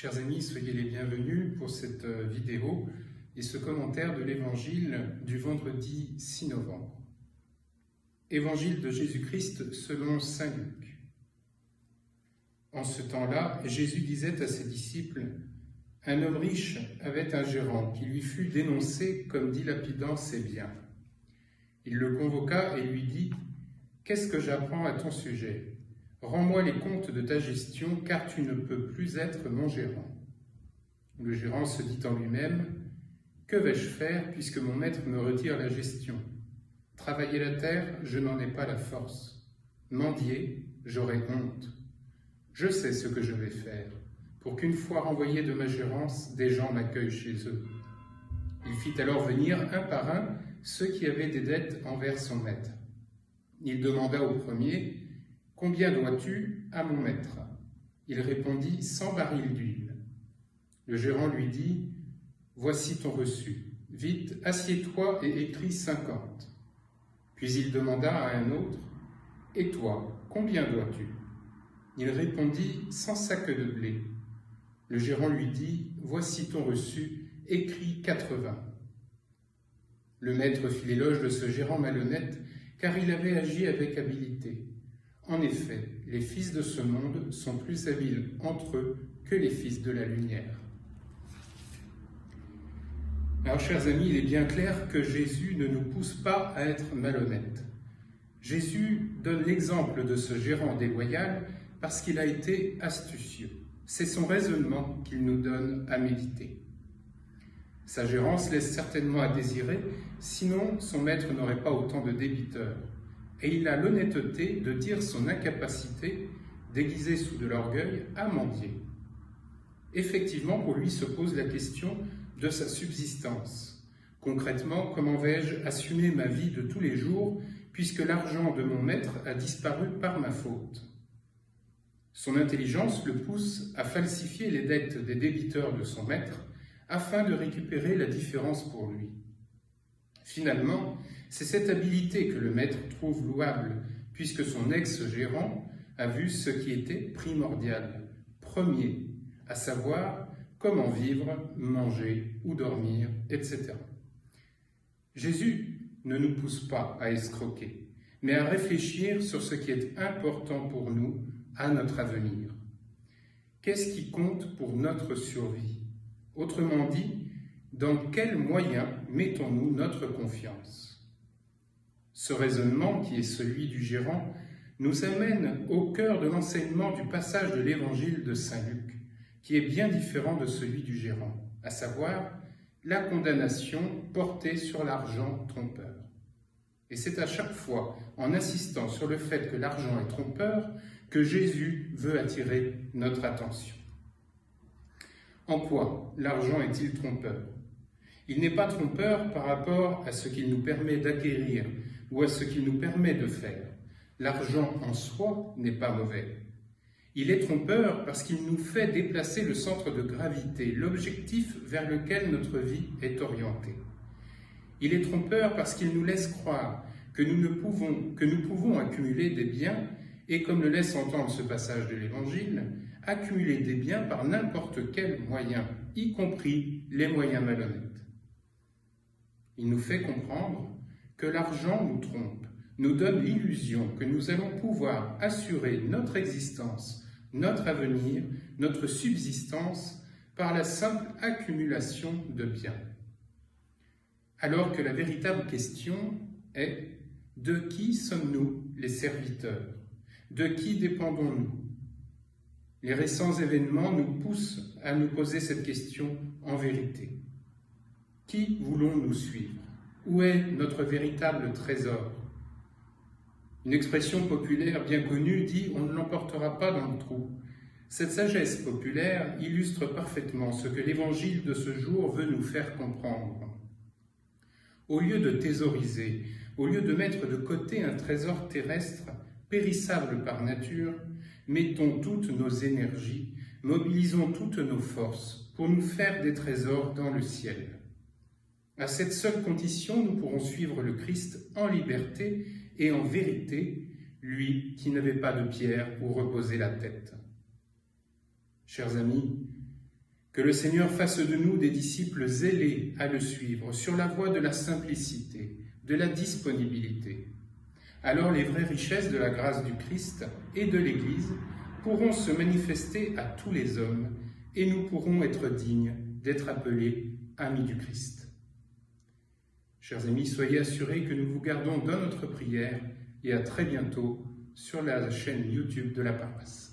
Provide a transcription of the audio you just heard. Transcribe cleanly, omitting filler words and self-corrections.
Chers amis, soyez les bienvenus pour cette vidéo et ce commentaire de l'évangile du vendredi 6 novembre. Évangile de Jésus-Christ selon saint Luc. En ce temps-là, Jésus disait à ses disciples: « Un homme riche avait un gérant qui lui fut dénoncé comme dilapidant ses biens. Il le convoqua et lui dit: « Qu'est-ce que j'apprends à ton sujet ? Rends-moi les comptes de ta gestion, car tu ne peux plus être mon gérant. » Le gérant se dit en lui-même: « Que vais-je faire puisque mon maître me retire la gestion ? Travailler la terre, je n'en ai pas la force. Mendier, j'aurai honte. Je sais ce que je vais faire, pour qu'une fois renvoyé de ma gérance, des gens m'accueillent chez eux. » Il fit alors venir un par un ceux qui avaient des dettes envers son maître. Il demanda au premier: « Combien dois-tu à mon maître ?» Il répondit: « 100 barils d'huile. » Le gérant lui dit: « Voici ton reçu. Vite, assieds-toi et écris 50. » Puis il demanda à un autre: « Et toi, combien dois-tu » Il répondit: « 100 sacs de blé. » Le gérant lui dit: « Voici ton reçu, écris 80. » Le maître fit l'éloge de ce gérant malhonnête, car il avait agi avec habileté. En effet, les fils de ce monde sont plus habiles entre eux que les fils de la lumière. Alors, chers amis, il est bien clair que Jésus ne nous pousse pas à être malhonnêtes. Jésus donne l'exemple de ce gérant déloyal parce qu'il a été astucieux. C'est son raisonnement qu'il nous donne à méditer. Sa gérance laisse certainement à désirer, sinon son maître n'aurait pas autant de débiteurs. Et il a l'honnêteté de dire son incapacité, déguisée sous de l'orgueil, à mendier. Effectivement, pour lui se pose la question de sa subsistance. Concrètement, comment vais-je assumer ma vie de tous les jours puisque l'argent de mon maître a disparu par ma faute ? Son intelligence le pousse à falsifier les dettes des débiteurs de son maître afin de récupérer la différence pour lui. Finalement, c'est cette habileté que le maître trouve louable, puisque son ex-gérant a vu ce qui était primordial, premier, à savoir comment vivre, manger ou dormir, etc. Jésus ne nous pousse pas à escroquer, mais à réfléchir sur ce qui est important pour nous, à notre avenir. Qu'est-ce qui compte pour notre survie ? Autrement dit, dans quels moyens mettons-nous notre confiance ? Ce raisonnement, qui est celui du gérant, nous amène au cœur de l'enseignement du passage de l'évangile de saint Luc, qui est bien différent de celui du gérant, à savoir la condamnation portée sur l'argent trompeur. Et c'est à chaque fois en insistant sur le fait que l'argent est trompeur que Jésus veut attirer notre attention. En quoi l'argent est-il trompeur ? Il n'est pas trompeur par rapport à ce qu'il nous permet d'acquérir ou à ce qu'il nous permet de faire. L'argent en soi n'est pas mauvais. Il est trompeur parce qu'il nous fait déplacer le centre de gravité, l'objectif vers lequel notre vie est orientée. Il est trompeur parce qu'il nous laisse croire que nous pouvons accumuler des biens et, comme le laisse entendre ce passage de l'Évangile, accumuler des biens par n'importe quel moyen, y compris les moyens malhonnêtes. Il nous fait comprendre que l'argent nous trompe, nous donne l'illusion que nous allons pouvoir assurer notre existence, notre avenir, notre subsistance par la simple accumulation de biens. Alors que la véritable question est: de qui sommes-nous les serviteurs ? De qui dépendons-nous ? Les récents événements nous poussent à nous poser cette question en vérité. Qui voulons-nous suivre ? Où est notre véritable trésor ? Une expression populaire bien connue dit « on ne l'emportera pas dans le trou ». Cette sagesse populaire illustre parfaitement ce que l'Évangile de ce jour veut nous faire comprendre. Au lieu de thésauriser, au lieu de mettre de côté un trésor terrestre, périssable par nature, mettons toutes nos énergies, mobilisons toutes nos forces pour nous faire des trésors dans le ciel. À cette seule condition, nous pourrons suivre le Christ en liberté et en vérité, lui qui n'avait pas de pierre où reposer la tête. Chers amis, Que le Seigneur fasse de nous des disciples zélés à le suivre sur la voie de la simplicité, de la disponibilité. Alors les vraies richesses de la grâce du Christ et de l'Église pourront se manifester à tous les hommes et nous pourrons être dignes d'être appelés amis du Christ. Chers amis, soyez assurés que nous vous gardons dans notre prière et à très bientôt sur la chaîne YouTube de la paroisse.